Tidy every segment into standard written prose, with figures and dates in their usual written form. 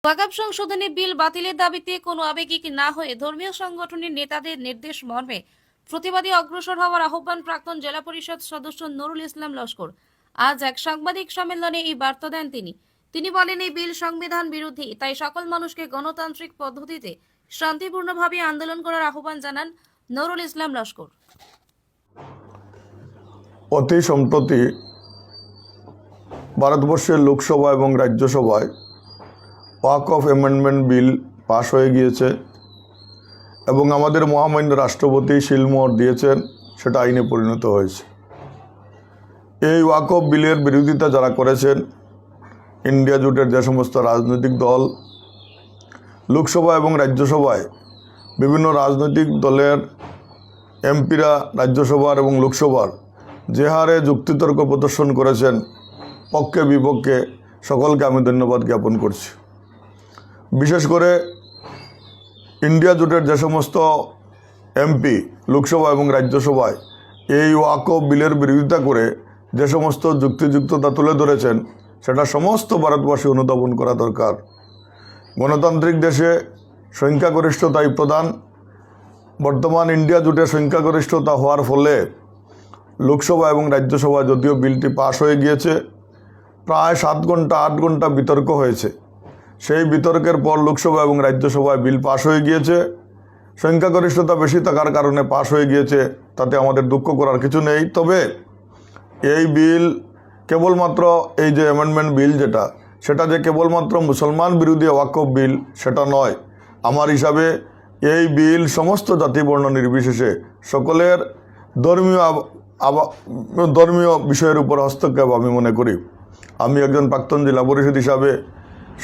ওয়াকফ সংশোধনী বিল বাতিলের দাবিতে কোনো আবেগিক না হয়ে ধর্মীয় সংগঠনের নেতাদের নির্দেশ মর্মে প্রতিবাদী অগ্রসর হওয়ার আহ্বান প্রাক্তন জেলা পরিষদ সদস্য নুরুল ইসলাম লস্কর। আজ এক সাংবাদিক সম্মেলনে এই বার্তা দেন তিনি বলেন, এই বিল সংবিধান বিরোধী, তাই সকল মানুষকে গণতান্ত্রিক পদ্ধতিতে শান্তিপূর্ণভাবে আন্দোলন করার আহ্বান জানান নুরুল ইসলাম লস্কর। অতি সম্প্রতি ভারতবর্ষের লোকসভা এবং রাজ্যসভায় ওয়াকফ অ্যামেন্ডমেন্ট বিল পাশ হয়ে গিয়েছে এবং আমাদের মহামান্য রাষ্ট্রপতি শিলমোহর দিয়েছেন, সেটা আইনে পরিণত হয়েছে। এই ওয়াকফ বিলের বিরোধিতা যারা করেছেন, ইন্ডিয়া জোটের যে সমস্ত রাজনৈতিক দল, লোকসভা এবং রাজ্যসভায় বিভিন্ন রাজনৈতিক দলের এমপিরা রাজ্যসভার এবং লোকসভার যে হারে যুক্তিতর্ক প্রদর্শন করেছেন, পক্ষে বিপক্ষে, সকলকে আমি ধন্যবাদ জ্ঞাপন করছি। বিশেষ করে ইন্ডিয়া জোটের যে সমস্ত এমপি লোকসভা এবং রাজ্যসভায় এই ওয়াকফ বিলের বিরোধিতা করে যে সমস্ত যুক্তিযুক্ততা তুলে ধরেছেন, সেটা সমস্ত ভারতবাসী অনুধাবন করা দরকার। গণতান্ত্রিক দেশে সংখ্যাগরিষ্ঠতাই প্রধান। বর্তমান ইন্ডিয়া জোটের সংখ্যাগরিষ্ঠতা হওয়ার ফলে লোকসভা এবং রাজ্যসভা যদিও বিলটি পাশ হয়ে গিয়েছে, প্রায় 7 ঘন্টা 8 ঘন্টা বিতর্ক হয়েছে। সেই বিতর্কের পর লোকসভা এবং রাজ্যসভায় বিল পাশ হয়ে গিয়েছে। সংখ্যাগরিষ্ঠতা বেশি থাকার কারণে পাশ হয়ে গিয়েছে, তাতে আমাদের দুঃখ করার কিছু নেই। তবে এই বিল কেবলমাত্র এই যে অ্যামেন্ডমেন্ট বিল সেটা যে কেবলমাত্র মুসলমান বিরোধী ওয়াকফ বিল সেটা নয়। আমার হিসাবে এই বিল সমস্ত জাতিবর্ণ নির্বিশেষে সকলের ধর্মীয় বিষয়ের উপর হস্তক্ষেপ আমি মনে করি। আমি একজন প্রাক্তন জেলা পরিষদ হিসাবে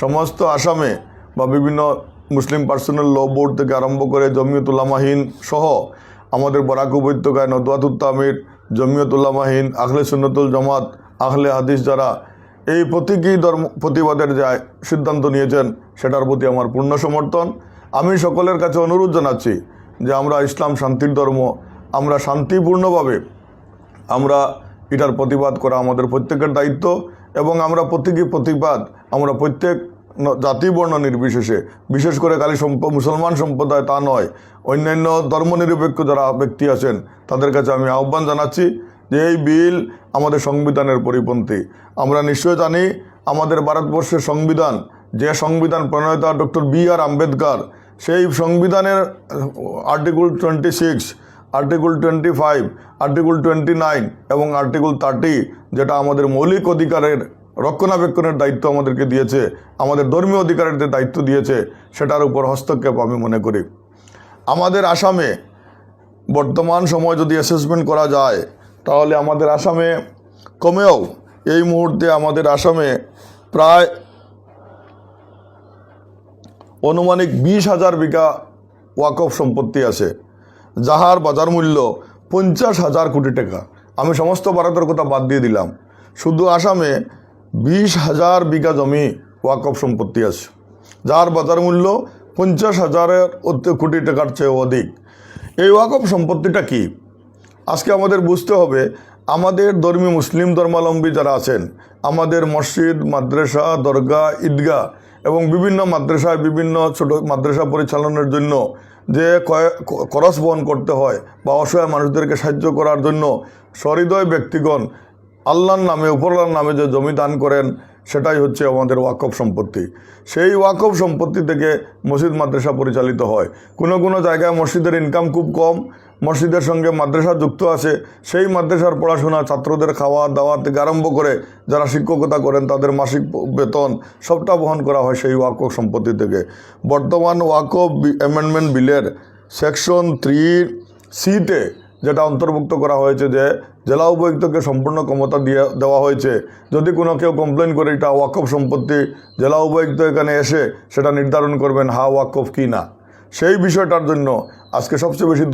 সমস্ত আসামে বা বিভিন্ন মুসলিম পার্সোনাল ল বোর্ড থেকে আরম্ভ করে জমিয়ত উলামাহীন সহ আমাদের বরাক উপত্যকায় নদওয়াতুত তামির, জমিয়ত উলামাহীন, আহলে সুন্নতুল জামাত, আহলে হাদিস যারা এই প্রতীকী প্রতিবাদের যে সিদ্ধান্ত নিয়েছেন, সেটার প্রতি আমার পূর্ণ সমর্থন। আমি সকলের কাছে অনুরোধ জানাচ্ছি যে আমরা ইসলাম শান্তির ধর্ম, আমরা শান্তিপূর্ণভাবে আমরা এটার প্রতিবাদ করা আমাদের প্রত্যেকের দায়িত্ব এবং আমরা প্রতীকী প্রতিবাদ আমরা প্রত্যেক জাতিবর্ণ নির্বিশেষে, বিশেষ করে খালি মুসলমান সম্প্রদায় তা নয়, অন্যান্য ধর্মনিরপেক্ষ যারা ব্যক্তি আছেন তাদের কাছে আমি আহ্বান জানাচ্ছি যে এই বিল আমাদের সংবিধানের পরিপন্থী। আমরা নিশ্চয় জানি আমাদের ভারতবর্ষের সংবিধান, যে সংবিধান প্রণেতা ডক্টর বি.আর. আম্বেদকর, সেই সংবিধানের আর্টিকেল 26, আর্টিকেল 25, আর্টিকেল 29 এবং আর্টিকেল 30 যেটা আমাদের মৌলিক অধিকারের রক্ষণাবেক্ষণের দায়িত্ব আমাদেরকে দিয়েছে, আমাদের ধর্মীয় অধিকারের যে দায়িত্ব দিয়েছে, সেটার উপর হস্তক্ষেপ আমি মনে করি। আমাদের আসামে বর্তমান সময় যদি অ্যাসেসমেন্ট করা যায়, তাহলে আমাদের আসামে কমেও এই মুহূর্তে আমাদের আসামে প্রায় অনুমানিক 20,000 বিঘা ওয়াকফ সম্পত্তি আছে, যাহার বাজার মূল্য 50,000 কোটি টাকা। আমি সমস্ত ভারতের কথা বাদ দিয়ে দিলাম, শুধু আসামে 20,000 বিঘা জমি ওয়াকফ সম্পত্তি আছে, যার বাজার মূল্য 50,000 কোটি টাকার চেয়েও অধিক। এই ওয়াকফ সম্পত্তিটা কি আজকে আমাদের বুঝতে হবে। আমাদের ধর্মীয় মুসলিম ধর্মাবলম্বী যারা আছেন, আমাদের মসজিদ, মাদ্রাসা, দরগা, ঈদগাহ এবং বিভিন্ন মাদ্রাসায় বিভিন্ন ছোট মাদ্রাসা পরিচালনার জন্য যে খরচ বহন করতে হয় বা অসহায় মানুষদেরকে সাহায্য করার জন্য সহৃদয় ব্যক্তিগণ আল্লাহর নামে, উপরওয়ালার নামে যে জমি দান করেন, সেটাই হচ্ছে আমাদের ওয়াকফ সম্পত্তি। সেই ওয়াকফ সম্পত্তি থেকে মসজিদ মাদ্রাসা পরিচালিত হয়। কোনো কোনো জায়গায় মসজিদের ইনকাম খুব কম, মসজিদের সঙ্গে মাদ্রাসা যুক্ত আছে, সেই মাদ্রাসার পড়াশোনা, ছাত্রদের খাওয়া দাওয়া থেকে আরম্ভ করে যারা শিক্ষকতা করেন তাদের মাসিক বেতন সবটা বহন করা হয় সেই ওয়াকফ সম্পত্তি থেকে। বর্তমান ওয়াকফ অ্যামেন্ডমেন্ট বিলের সেকশন 3C-তে যেটা অন্তর্ভুক্ত করা হয়েছে যে জেলা উপায়ুক্তকে সম্পূর্ণ ক্ষমতা দেওয়া হয়েছে, যদি কোনো কেউ কমপ্লেন করে এটা ওয়াকফ সম্পত্তি, জেলা উপায়ুক্ত এখানে এসে সেটা নির্ধারণ করবেন ওয়াকফ কি না। সেই বিষয়টার জন্য আজকে সবচেয়ে বেশি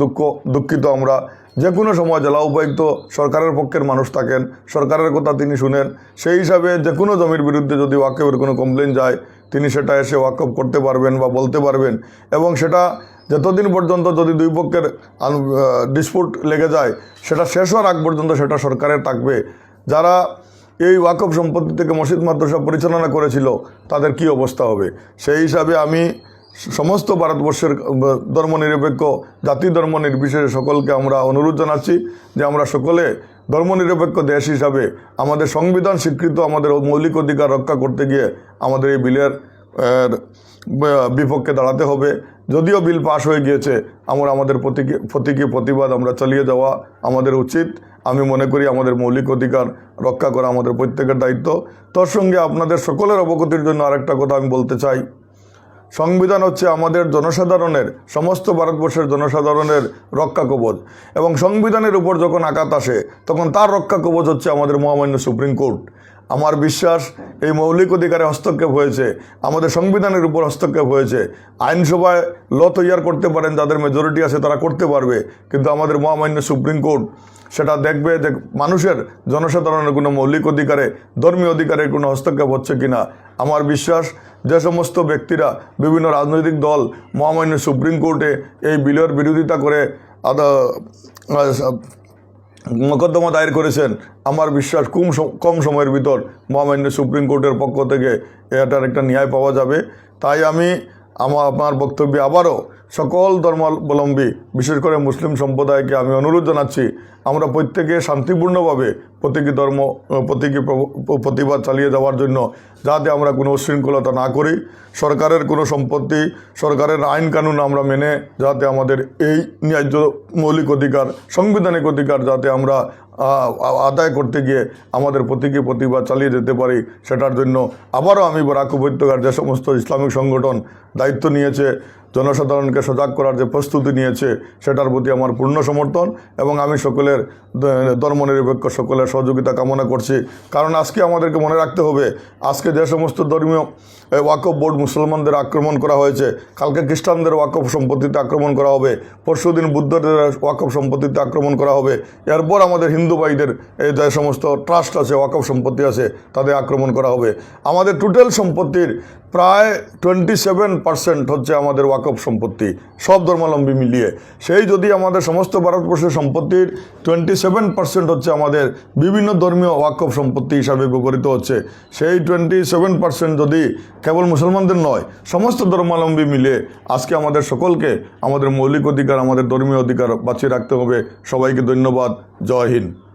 দুঃখিত আমরা। যে কোনো সময় জেলা উপায়ুক্ত সরকারের পক্ষের মানুষ থাকেন, সরকারের কথা তিনি শুনেন, সেই হিসাবে যে কোনো জমির বিরুদ্ধে যদি ওয়াকফের কোনো কমপ্লেন যায়, তিনি সেটা এসে ওয়াকফ করতে পারবেন বা বলতে পারবেন। এবং সেটা যতদিন পর্যন্ত যদি দুই পক্ষের ডিসপুট লেগে যায়, সেটা শেষ হওয়ার আগ পর্যন্ত সেটা সরকারের থাকবে। যারা এই ওয়াকফ সম্পত্তি থেকে মসজিদ মাদ্রাসা পরিচালনা করেছিল তাদের কি অবস্থা হবে। সেই হিসাবে আমি সমস্ত ভারতবর্ষের ধর্মনিরপেক্ষ জাতি ধর্ম নির্বিশেষে সকলকে আমরা অনুরোধ জানাচ্ছি যে আমরা সকলে ধর্মনিরপেক্ষ দেশ হিসাবে আমাদের সংবিধান স্বীকৃত আমাদের মৌলিক অধিকার রক্ষা করতে গিয়ে আমাদের এই বিলের বিপক্ষে দাঁড়াতে হবে। যদিও বিল পাশ হয়ে গিয়েছে, আমরা আমাদের প্রতীকী প্রতিবাদ আমরা চালিয়ে যাওয়া আমাদের উচিত। আমি মনে করি আমাদের মৌলিক অধিকার রক্ষা করা আমাদের প্রত্যেকের দায়িত্ব। তোর সঙ্গে আপনাদের সকলের অবগতির জন্য আরেকটা কথা আমি বলতে চাই, সংবিধান হচ্ছে আমাদের জনসাধারণের, সমস্ত ভারতবর্ষের জনসাধারণের রক্ষা কবচ, এবং সংবিধানের উপর যখন আঘাত আসে তখন তার রক্ষা কবচ হচ্ছে আমাদের মহামান্য সুপ্রিম কোর্ট। আমার বিশ্বাস এই মৌলিক অধিকারে হস্তক্ষেপ হয়েছে, আমাদের সংবিধানের উপর হস্তক্ষেপ হয়েছে। আইনসভায় ল তৈরি করতে পারেন, যাদের মেজরিটি আছে তারা করতে পারবে, কিন্তু আমাদের মহামান্য সুপ্রিম কোর্ট সেটা দেখবে যে মানুষের জনসাধারণের কোনো মৌলিক অধিকারে, ধর্মীয় অধিকারে কোনো হস্তক্ষেপ হচ্ছে কিনা। আমার বিশ্বাস যে সমস্ত ব্যক্তিরা, বিভিন্ন রাজনৈতিক দল মহামান্য সুপ্রিম কোর্টে এই বিলের বিরোধিতা করে মোকদ্দমা দায়ের করেছেন, আমার বিশ্বাস কম সময়ের ভিতর মহামান্য সুপ্রিম কোর্টের পক্ষ থেকে এটার একটা ন্যায় পাওয়া যাবে। তাই আমি আমার বক্তব্যে আবারও সকল ধর্মাবলম্বী, বিশেষ করে মুসলিম সম্প্রদায়কে আমি অনুরোধ জানাচ্ছি, আমরা প্রত্যেকে শান্তিপূর্ণভাবে প্রতীকী প্রতিবাদ চালিয়ে যাওয়ার জন্য, যাতে আমরা কোনো উচ্ছৃঙ্খলতা না করি। সরকারের কোনো সম্পত্তি, সরকারের আইন কানুন আমরা মেনে যাতে আমাদের এই ন্যায্য মৌলিক অধিকার, সাংবিধানিক অধিকার যাতে আমরা আদায় করতে গিয়ে আমাদের প্রতীকী প্রতিবাদ চালিয়ে যেতে পারি, সেটার জন্য আবারও আমি বরাক উপত্যকার যে সমস্ত ইসলামিক সংগঠন দায়িত্ব নিয়েছে, জনসাধারণকে সজাগ করার যে প্রস্তুতি নিয়েছে, সেটার প্রতি আমার পূর্ণ সমর্থন, এবং আমি সকলের ধর্মনিরপেক্ষ সকলের সহযোগিতা কামনা করছি। কারণ আজকে আমাদেরকে মনে রাখতে হবে, আজকে যে সমস্ত ধর্মীয় ওয়াকফ বোর্ড মুসলমানদের আক্রমণ করা হয়েছে, কালকে খ্রিস্টানদের ওয়াকফ সম্পত্তিতে আক্রমণ করা হবে, পরশুদিন বুদ্ধদের ওয়াকফ সম্পত্তিতে আক্রমণ করা হবে, এরপর আমাদের হিন্দু ভাইদের এই যে সমস্ত ট্রাস্ট আছে, ওয়াকফ সম্পত্তি আছে, তাদের আক্রমণ করা হবে। আমাদের টোটাল সম্পত্তির প্রায় 27% হচ্ছে আমাদের ওয়াকফ সম্পত্তি, সব ধর্মাবলম্বী মিলিয়ে। সেই যদি আমাদের সমস্ত ভারতবর্ষের সম্পত্তির 27% হচ্ছে আমাদের বিভিন্ন ধর্মীয় ওয়াকফ সম্পত্তি হিসাবে ব্যবহৃত হচ্ছে, সেই 27% যদি কেবল মুসলমানদের নয় সমস্ত ধর্মাবলম্বী মিলে আজকে আমাদের সকলকে আমাদের মৌলিক অধিকার, আমাদের ধর্মীয় অধিকার বাঁচিয়ে রাখতে হবে। সবাইকে ধন্যবাদ। জয় হিন্দ।